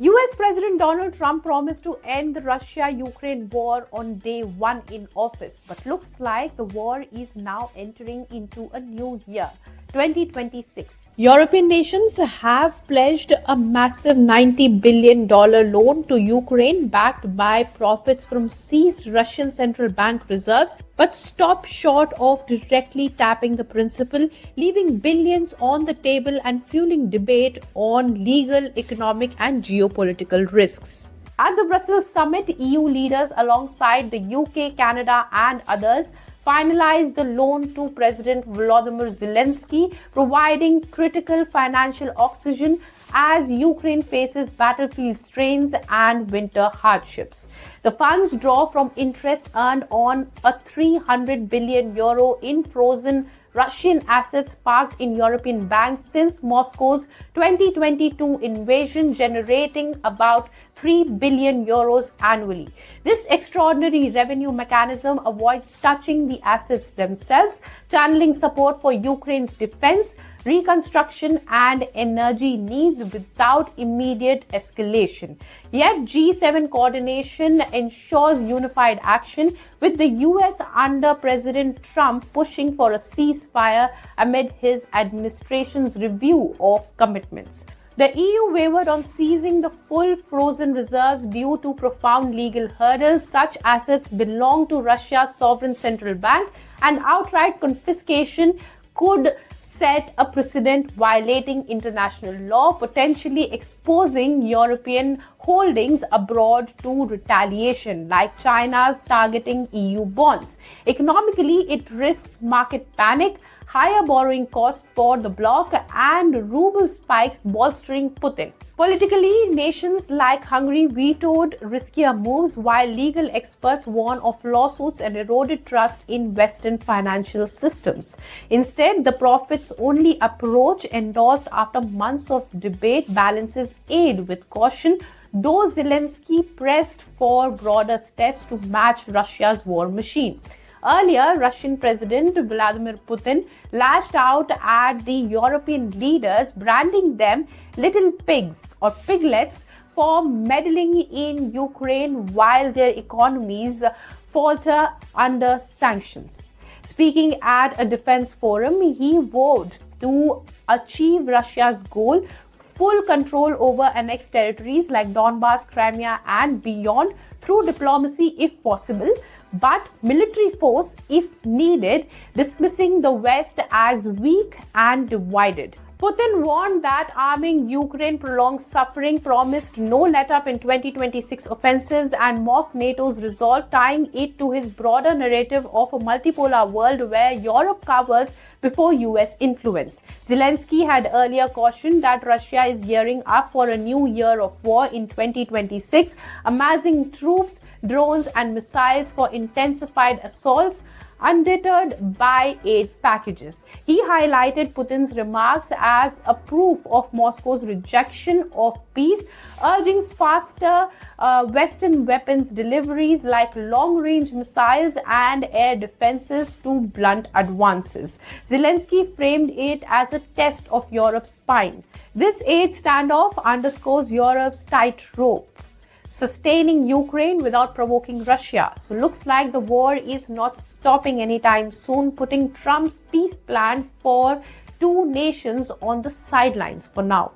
US President Donald Trump promised to end the Russia-Ukraine war on day one in office, but looks like the war is now entering into a new year. 2026. European nations have pledged a massive $90 billion loan to Ukraine backed by profits from seized Russian central bank reserves, but stopped short of directly tapping the principal, leaving billions on the table and fueling debate on legal, economic, and geopolitical risks. At the Brussels summit, EU leaders alongside the UK, Canada, and others finalized the loan to President Volodymyr Zelensky, providing critical financial oxygen as Ukraine faces battlefield strains and winter hardships. The funds draw from interest earned on a €300 billion in frozen Russian assets parked in European banks since Moscow's 2022 invasion, generating about €3 billion annually. This extraordinary revenue mechanism avoids touching the assets themselves, channeling support for Ukraine's defense, reconstruction, and energy needs without immediate escalation. Yet G7 coordination ensures unified action, with the US under President Trump pushing for a ceasefire amid his administration's review of commitments. The EU wavered on seizing the full frozen reserves due to profound legal hurdles. Such assets belong to Russia's sovereign central bank, and outright confiscation could set a precedent violating international law, potentially exposing European holdings abroad to retaliation, like China's targeting EU bonds. Economically, it risks market panic, higher borrowing costs for the bloc, and ruble spikes bolstering Putin. Politically, nations like Hungary vetoed riskier moves, while legal experts warn of lawsuits and eroded trust in Western financial systems. Instead, the profits-only approach, endorsed after months of debate, balances aid with caution, though Zelensky pressed for broader steps to match Russia's war machine. Earlier, Russian President Vladimir Putin lashed out at the European leaders, branding them little pigs or piglets for meddling in Ukraine while their economies falter under sanctions. Speaking at a defense forum, he vowed to achieve Russia's goal: full control over annexed territories like Donbas, Crimea, and beyond through diplomacy if possible, but military force if needed, dismissing the West as weak and divided. Putin warned that arming Ukraine prolongs suffering, promised no let-up in 2026 offensives, and mocked NATO's resolve, tying it to his broader narrative of a multipolar world where Europe covers before US influence. Zelensky had earlier cautioned that Russia is gearing up for a new year of war in 2026, amassing troops, drones, and missiles for intensified assaults, undeterred by aid packages. He highlighted Putin's remarks as a proof of Moscow's rejection of peace, urging faster Western weapons deliveries like long-range missiles and air defenses to blunt advances. Zelensky framed it as a test of Europe's spine. This aid standoff underscores Europe's tightrope, sustaining Ukraine without provoking Russia. So looks like the war is not stopping anytime soon, putting Trump's peace plan for two nations on the sidelines for now.